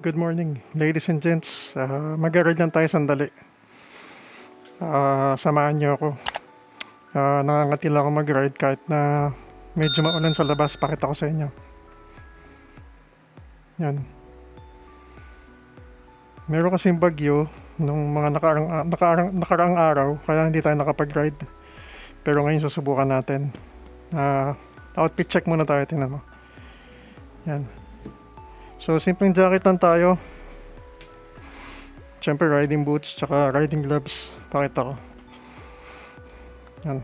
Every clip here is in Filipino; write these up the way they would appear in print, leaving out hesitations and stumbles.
Good morning, ladies and gents. Mag-ride lang tayo sandali. Samahan niyo ako. Nangangati lang ako mag-ride kahit na medyo maulan sa labas. Pakita ko sa inyo. Yan. Meron kasing bagyo nung mga nakaraang araw, kaya hindi tayo nakapag-ride. Pero ngayon susubukan natin. Outfit check muna tayo, tingnan mo. Yan. So, simpleng jacket lang tayo. Siyempre, riding boots, tsaka riding gloves. Pakita ko. Yan.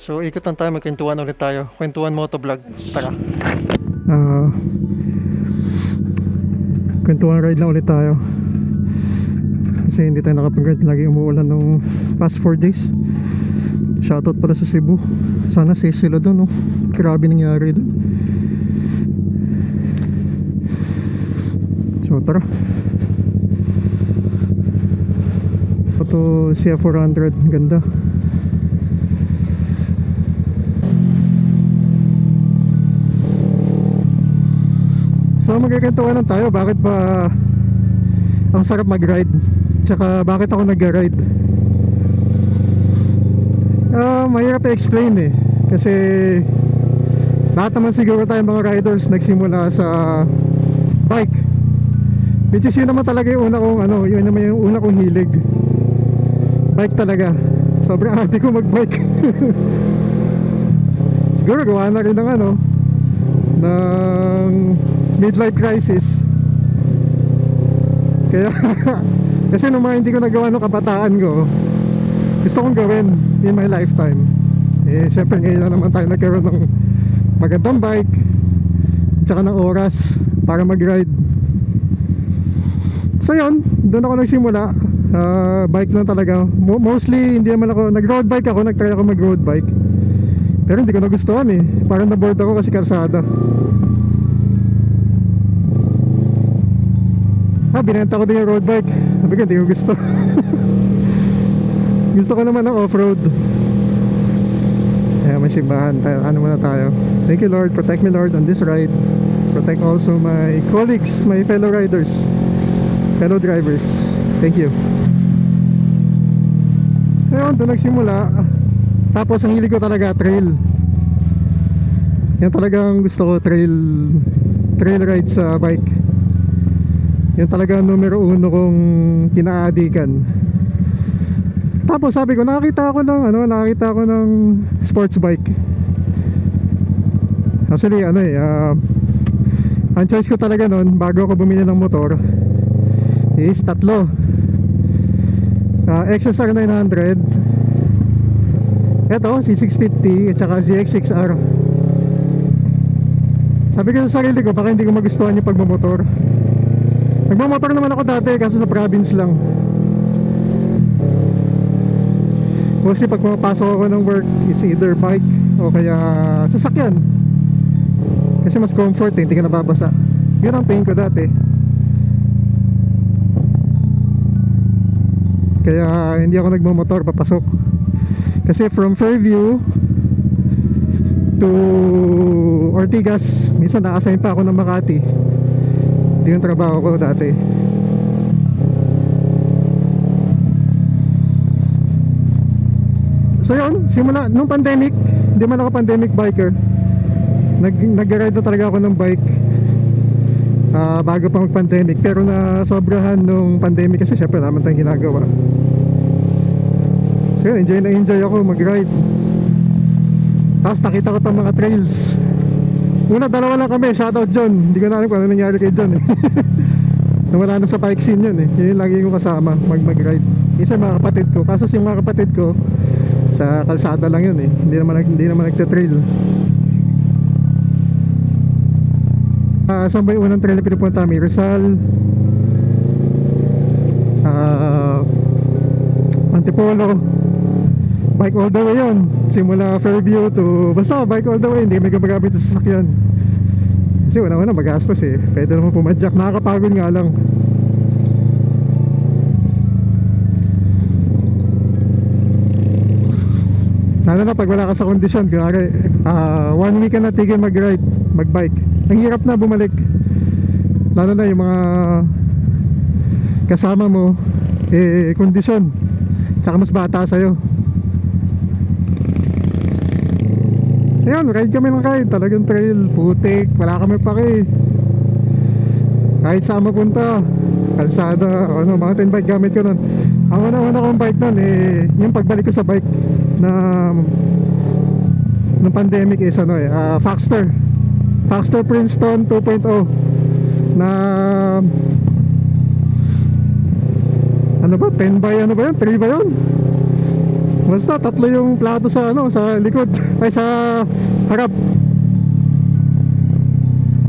So, ikot lang tayo. Magkwentuhan ulit tayo. Kwentuhan motovlog. Tara. Kwentuhan ride lang ulit tayo. Kasi hindi tayo nakapag-ride. Lagi umuulan nung past 4 days. Shoutout pala sa Cebu. Sana safe sila doon, no? Grabe nangyari doon. So tara. Ito CF400, ganda. So magkakantuan lang tayo, bakit ba ang sarap mag-ride, tsaka bakit ako nag-ride. Mahirap i-explain eh, kasi lahat naman siguro tayo mga riders nagsimula sa bike. Which is yun naman talaga yung una kong yun naman yung una kong hilig. Bike talaga. Sobrang arte ko mag-bike. Siguro gawa na rin ng ng midlife crisis. Kaya kasi nung mga hindi ko nagawa nung kabataan ko, gusto kong gawin in my lifetime. Syempre ngayon na naman tayo nagkaroon ng magandang bike, tsaka ng oras para mag-ride. So yun, doon ako nagsimula. Bike lang talaga. Mostly hindi naman ako nag-road bike ako, nag-try ako mag-road bike. Pero hindi ko nagustuhan eh. Parang na-bored ako kasi karsada. Binenta ko din yung road bike. Sabi ko hindi ko gusto. Gusto ko naman ng off-road. May simbahan tayo. Muna tayo. Thank you Lord, protect me Lord on this ride. Protect also my colleagues, my fellow riders, fellow drivers. Thank you. So yun, doon nagsimula. Tapos ang hilig ko talaga trail. Yan talagang gusto ko, trail ride sa bike. Yan talaga numero uno kong kinaadikan. Tapos sabi ko, nakakita ako ng sports bike. Actually ang choice ko talaga noon bago ako bumili ng motor is tatlo. XSR 900, eto C650 at saka ZX6R. Sabi ko sa sarili ko, baka hindi ko magustuhan yung pagmamotor. Nagmamotor naman ako dati kasi sa province lang. Mostly pag pumapasok ako ng work, it's either bike o kaya sasakyan. Kasi mas comfort hindi ka nababasa. Yun ang tingin ko dati. Kaya hindi ako nagmamotor papasok. Kasi from Fairview to Ortigas, minsan na-assign pa ako ng Makati. Hindi yung trabaho ko dati. So yun, simula nung pandemic, hindi man ako pandemic biker. Nag-ride na talaga ako ng bike bago pa mag-pandemic. Pero na sobrahan nung pandemic kasi syempre naman tayong ginagawa. So yun, enjoy ako mag-ride. Tapos nakita ko itong mga trails. Una, dalawa lang kami, shoutout John. Hindi ko na alam kung ano nangyari kay John eh. Nawala na sa bike scene yun eh. Yun yung lagi ko kasama, mag-ride. Isa mga kapatid ko, kaso yung mga kapatid ko sa kalsada lang yun eh. Hindi naman nagte-trail. Saan ba yung unang trail na pinupunta namin? Rizal, Antipolo. Bike all the way yun. Simula Fairview to basta bike all the way. Hindi may gumagamit sa sasakyan. Kasi una-una magastos eh. Pwede naman pumadyak. Nakakapagod nga lang. Lalo na pag wala ka sa kondisyon. Kunwari 1 week ka na tigil mag-ride, mag-bike. ang hirap na bumalik. Lalo na yung mga kasama mo, kondisyon, tsaka mas bata sa'yo. So yun, ride kami ng ride. Talagang trail, putik, wala kami pake. Kahit saan mapunta, kalsada, ano, mountain bike gamit ko nun. Ang una-una kong bike nun, yung pagbalik ko sa bike na nung pandemic is ano, Faxter Princeton 2.0 na ano ba, 10 by ano ba yun, 3 ba yun? Basta tatlo yung plato sa ano, sa likod ay sa harap.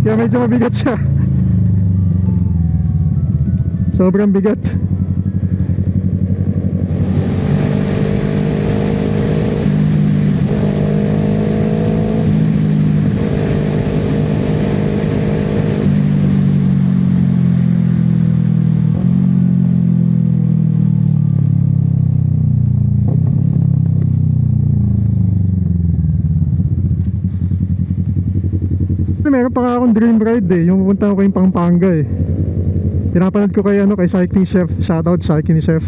Kaya medyo mabigat siya. Sobrang bigat. Meron pa nga akong dream ride yung pupunta ko kayong Pampanga Pinapanood ko kay ano, kay Cycling Chef, shoutout Cycling Chef.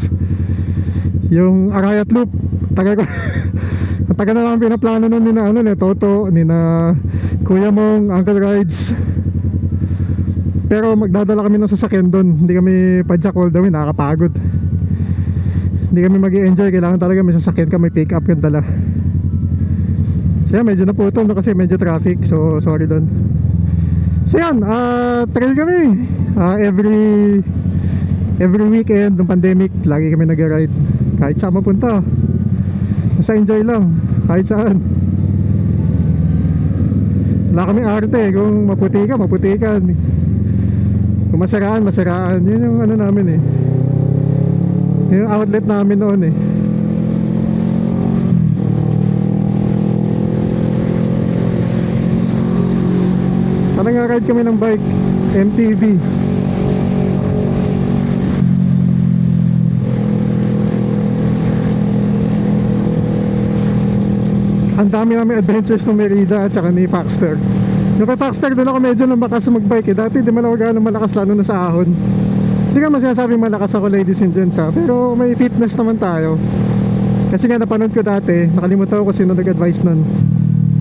Yung Arayat Loop. Taga ko taga na lang pinaplano nun ni na ano, ni Toto, ni na Kuya Mong, Uncle Rides. Pero magdadala kami ng sasakyan doon. Hindi kami padjak all the way, nakakapagod. Hindi kami mag-i-enjoy, kailangan talaga may sasakyan ka, may pick up yung dala. So yan, medyo naputol no, kasi medyo traffic, so sorry doon. So yan, trail kami every weekend ng pandemic, lagi kami nag-ride. Kahit saan mapunta, basta enjoy lang, kahit saan. Wala kami arte, kung maputi ka, maputikan. Kung masaraan, masaraan. Yun yung ano namin yung outlet namin noon Talagang ride kami ng bike, MTB. Ang dami namin adventures ng Merida at saka ni Faxter. Yung kay Faxter doon ako medyo lumakas magbike Dati di man ako gano'ng malakas, lalo na sa ahon. Hindi ka masasabing malakas ako, ladies and gents pero may fitness naman tayo. Kasi nga napanood ko dati, nakalimutan ko kung sino nag-advise nun.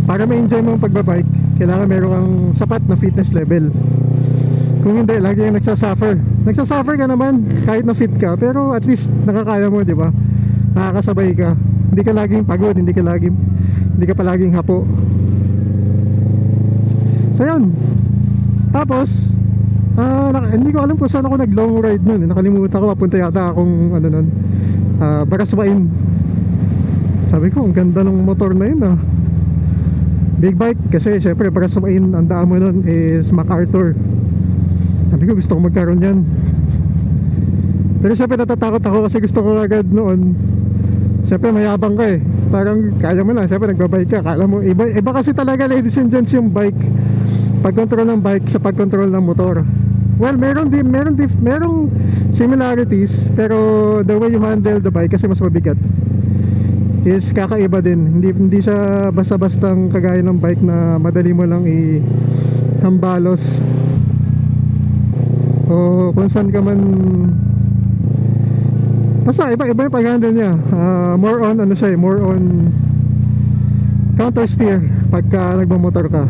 Para ma-enjoy mo ang pagbabike, kailangan meron kang sapat na fitness level. Kung hindi, lagi yung nagsasuffer. Nagsasuffer ka naman kahit na fit ka, pero at least nakakaya mo, di ba? Nakakasabay ka. Hindi ka laging pagod, hindi ka palaging hapo. So yun. Tapos hindi ko alam kung saan ako nag long ride nun Nakalimutan ko, papunta yata akong ano nun, Baraswain. Sabi ko, ang ganda ng motor na yun big bike, kasi syempre Baraswain, ang daan mo nun is MacArthur. Sabi ko, gusto ko magkaroon yan. Pero syempre natatakot ako kasi gusto ko agad noon. Syempre mayabang ka parang kaya mo lang, syempre nagbabike ka, kala mo iba kasi talaga, ladies and gents, yung bike, pag-control ng bike sa pag-control ng motor. Well, merong similarities, pero the way you handle the bike, kasi mas mabigat, is kakaiba din. Hindi siya basta-bastang kagaya ng bike na madali mo lang hambalos o kung saan ka man. Basta iba yung pag-handle niya. More on more on counter steer pagka nagmamotor ka.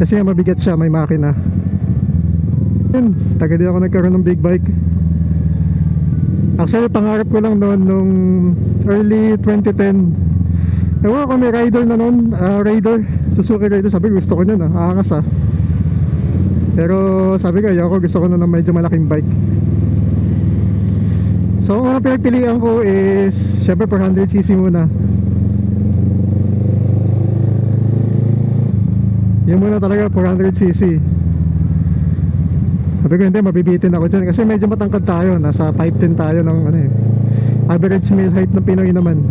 Kasi mabigat siya, may makina. Yun, taga din ako nagkaroon ng big bike. Actually, pangarap ko lang noon nung early 2010. Ewan ko, may rider na noon, Raider, Suzuki Raider. Sabi ko, gusto ko yun aangas Pero sabi ko, ayoko, gusto ko na ng medyo malaking bike. So ang unang pinagpilian ko is syempre 400cc muna. Yung muna talaga 400cc. Sabi ko, hindi, mabibitin ako dyan kasi medyo matangkad tayo, nasa 5'10 tayo ng average male height ng Pinoy naman.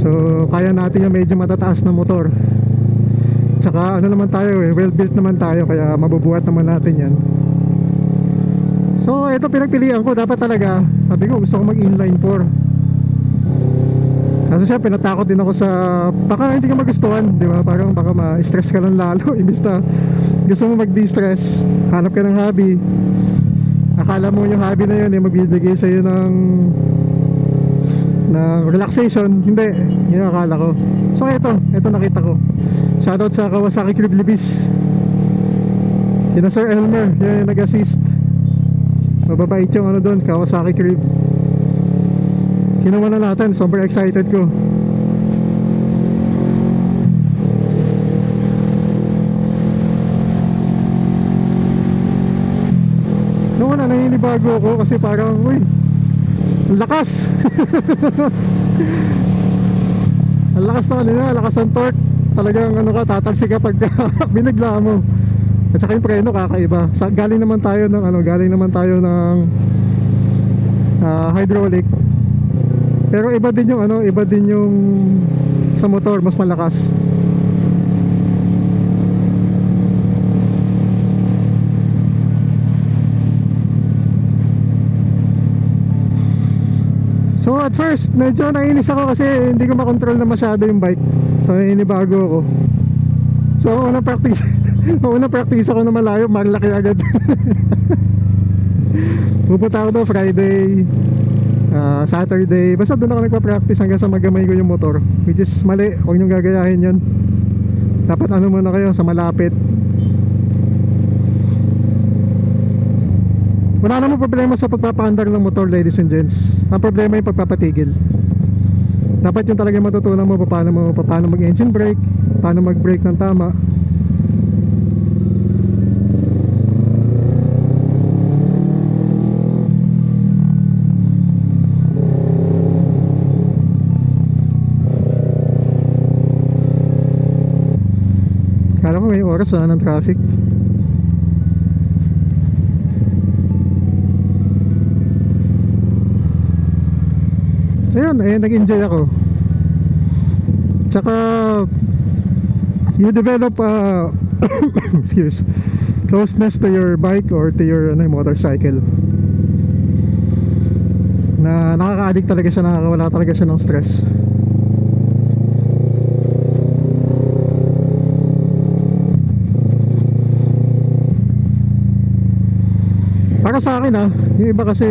So kaya natin yung medyo matataas na motor. Tsaka naman tayo well built naman tayo, kaya mabubuhat naman natin yan. So ito pinagpilian ko, dapat talaga, sabi ko gusto ko mag inline 4. Kasi siya, pinatakot din ako sa baka hindi ka magustuhan, di ba? Parang baka ma-stress ka lang lalo. Imbis na gusto mo mag-de-stress, hanap ka ng hobby. Akala mo yung hobby na yun magbibigay sa'yo ng relaxation. Hindi, yun ang akala ko. So ito nakita ko. Shoutout sa Kawasaki Crib Libis. Sina Sir Elmer, yun yung nag-assist. Mababait yung doon, Kawasaki Crib. Kinuha na natin, sobrang excited ko. Noong una naninibago ako kasi parang, uy, ang lakas. Ang lakas na kanina, lakas ang torque. Talagang tatalsi ka pag binigla mo. At saka yung preno kakaiba. Galing naman tayo ng hydraulic. Pero iba din yung sa motor, mas malakas. So at first, medyo nainis ako kasi hindi ko makontrol na masyado yung bike. So inibago ako. So unang practice ako na malayo, malaki agad. Pupunta ako doon Friday, Saturday, basta doon ako nagpa-practice hanggang sa magamay ko yung motor. Which is mali, huwag niyong gagayahin yun. Dapat muna kayo sa malapit. Wala namang problema sa pagpapaandar ng motor, ladies and gents. Ang problema yung pagpapatigil. Dapat yung talaga matutunan mo paano mag-engine brake, paano mag-brake ng tama. Kala ko ngayong oras wala ng traffic. So yun, nag-enjoy ako. Tsaka you develop closeness to your bike or to your motorcycle. Na nakaka-addict talaga siya, nakakawala talaga siya ng stress. Para sa akin yung iba kasi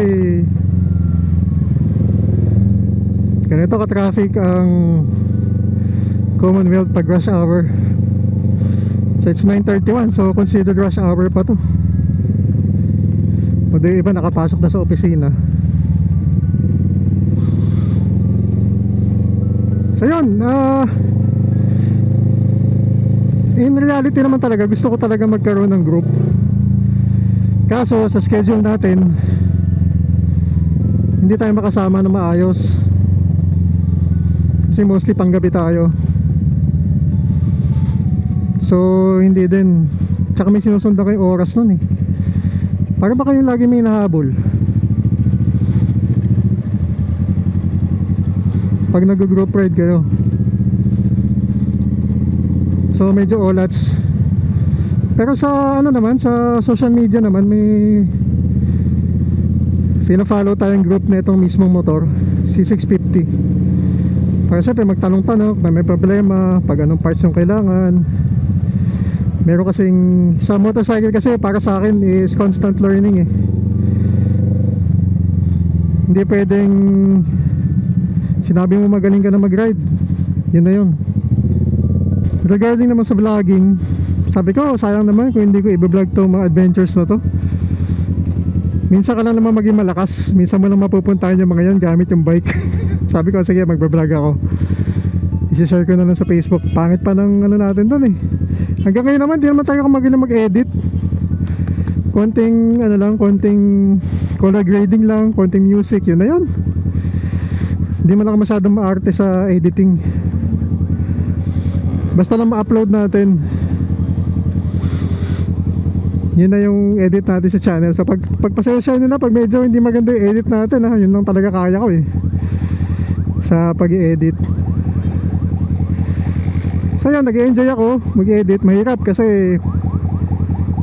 ganito ka-traffic ang Commonwealth pag rush hour. So it's 9:31, so considered rush hour pa to. O di iba nakapasok na sa opisina. So yun, in reality naman talaga gusto ko talaga magkaroon ng group. Kaso sa schedule natin hindi tayo makasama na maayos kasi mostly panggabi tayo. So hindi din. Tsaka may sinusundan kayong oras nun para ba kayong lagi may nahabol pag nag-group ride kayo. So medyo olats. Pero sa sa social media naman may pina-follow tayong group na itong mismong motor, C650. Para syempre magtanong-tanong kung may problema, pag anong parts yung kailangan. Meron kasing sa motorcycle kasi para sa akin is constant learning Hindi pwedeng sinabi mo magaling ka na mag-ride, yun na yun. Regarding naman sa vlogging, sabi ko sayang naman kung hindi ko i-vlog to mga adventures na to. Minsan ka lang naman maging malakas, minsan mo lang mapupuntahan yung mga yan gamit yung bike. Sabi ko sige mag-vlog ako, isi-share ko na lang sa Facebook. Pangit pa ng natin doon hanggang ngayon naman di naman talaga ako magaling mag-edit. Konting konting color grading lang, konting music, yun na yun. Hindi man ako masyadong maarte sa editing, basta lang ma-upload natin, yun na yung edit natin sa channel. So pagpasensya nyo na pag medyo hindi maganda yung edit natin yun lang talaga kaya ko sa pag-i-edit. So yun, nag-enjoy ako mag-edit. Mahirap kasi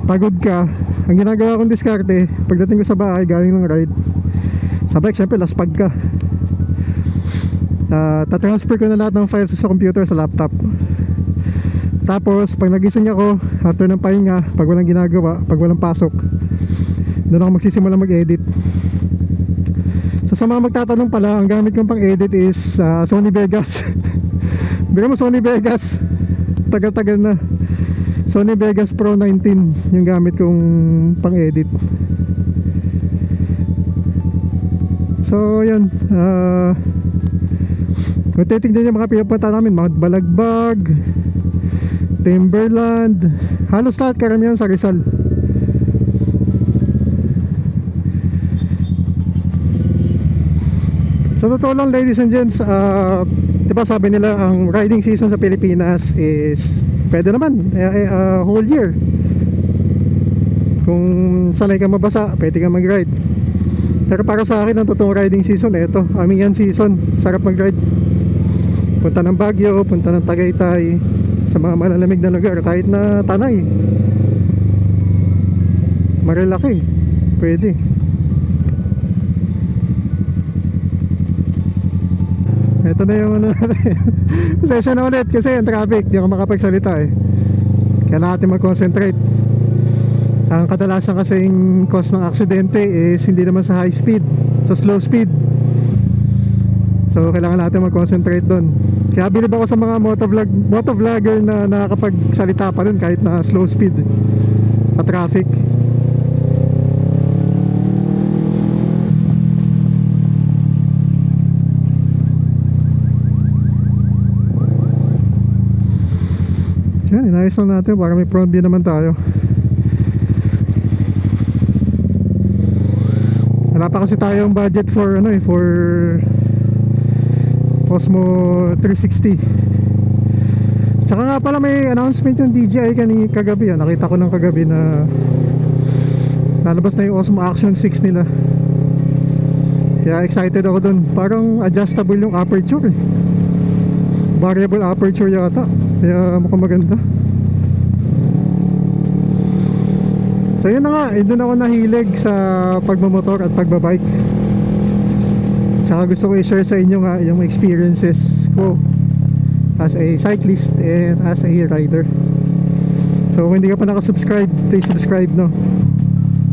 pagod ka. Ang ginagawa kong diskarte pagdating ko sa bahay galing ng ride, sa bike syempre laspag ka. tatransfer ko na lahat ng files sa computer sa laptop. Tapos pag nagising ako after ng pahinga, pag walang ginagawa, pag walang pasok, doon ako magsisimula mag-edit. So sa mga magtatanong pala, ang gamit kong pang edit is Sony Vegas. Bigyan mo Sony Vegas, tagal-tagal na. Sony Vegas Pro 19 yung gamit kong pang edit. So yun, kung titignan yung mga pinupunta namin, Mount Balagbag, Timberland, halos lahat karamihan sa Rizal. Sa totoo lang, ladies and gents, diba sabi nila ang riding season sa Pilipinas is pwede naman whole year. Kung sanay ka mabasa, pwede ka mag-ride. Pero para sa akin, ang totoong riding season, ito, Amihan season. Sarap mag-ride. Punta ng Baguio, punta ng Tagaytay, sa mga malalamig na lugar, kahit na Tanay, Marilaki, pwede. Ito na yung ano natin. Pasensya na ulit kasi ang traffic, di ako makapagsalita eh. Kailangan natin mag-concentrate. Ang kadalasan kasing cause ng aksidente is hindi naman sa high speed, sa slow speed. So kailangan natin mag-concentrate doon. Kaya bilib ako sa mga motovlogger na nakakapagsalita pa rin kahit na slow speed at traffic. Yan, inayos lang natin para may front view naman tayo. Wala pa kasi tayong budget for for Osmo 360. Tsaka nga pala may announcement yung DJI kagabi. Nakita ko ng kagabi na lalabas na yung Osmo Action 6 nila. Kaya excited ako dun. Parang adjustable yung aperture eh. Variable aperture yata. Kaya mukhang maganda. So yun na nga, doon ako nahilig sa pagmamotor at pagbabike. Tsaka gusto ko i-share sa inyo nga yung experiences ko as a cyclist and as a rider. So kung hindi ka pa nakasubscribe, please subscribe, no?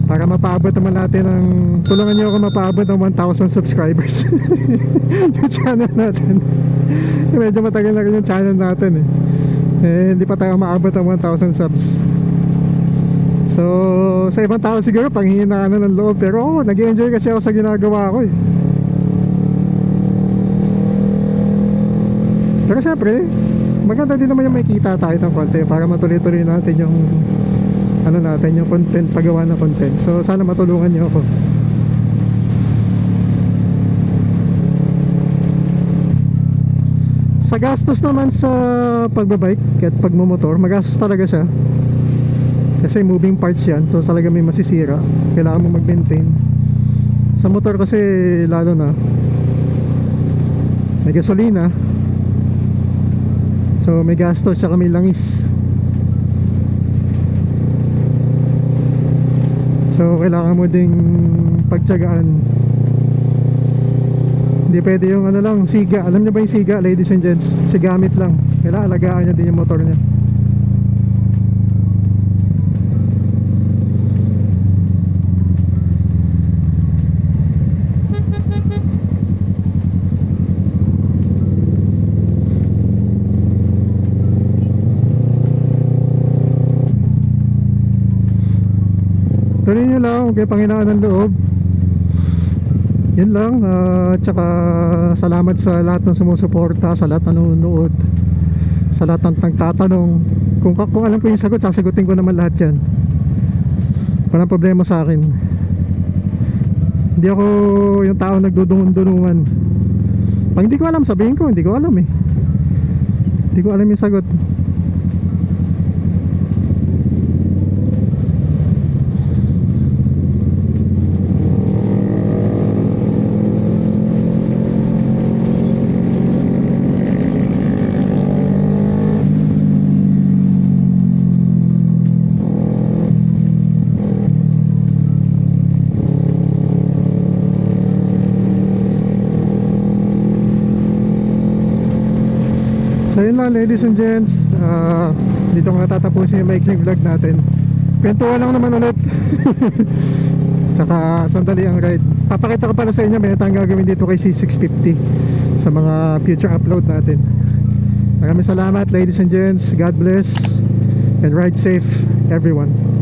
Para mapaabot naman natin ng, tulungan nyo ako mapaabot ng 1,000 subscribers yung channel natin. Medyo matagal na rin yung channel natin eh, hindi pa tayo maabot ng 1,000 subs. So sa ibang tao siguro panghihina na ng loob, pero nag-enjoy kasi ako sa ginagawa ko eh. Pero syempre maganda din naman yung makikita tayo ng konti para matuloy-tuloy natin yung yung content, paggawa ng content. So sana matulungan niyo ako. Sa gastos naman sa pagbabike at pagmumotor, magastos talaga siya. Kasi moving parts yan, so talaga may masisira. Kailangan mo mag-maintain. Sa motor kasi lalo na may gasolina, so may gastos, saka may langis. So kailangan mo ding pagtiyagaan. Hindi pwede yung lang, siga. Alam niyo ba yung siga, ladies and gents? Sigamit lang. Kailangan alagaan niya din yung motor niya. Tuloy nyo lang, huwag kayo panghinaan ng loob. Yun lang, tsaka salamat sa lahat ng sumusuporta, sa lahat ng nanonood, sa lahat ng nagtatanong. Kung alam ko yung sagot, sasagutin ko naman lahat yan. Walang problema sa akin. Hindi ako yung tao nagdudungan-dunungan. Pag hindi ko alam, sabihin ko, hindi ko alam eh. Hindi ko alam yung sagot. ladies and gents, dito ko natatapusin yung maikling vlog natin. Kwentuhan lang naman ulit. Tsaka sandali ang ride. Papakita ko para sa inyo meron tayong gagawin dito kay C650 sa mga future upload natin. Maraming salamat ladies and gents. God bless and ride safe everyone.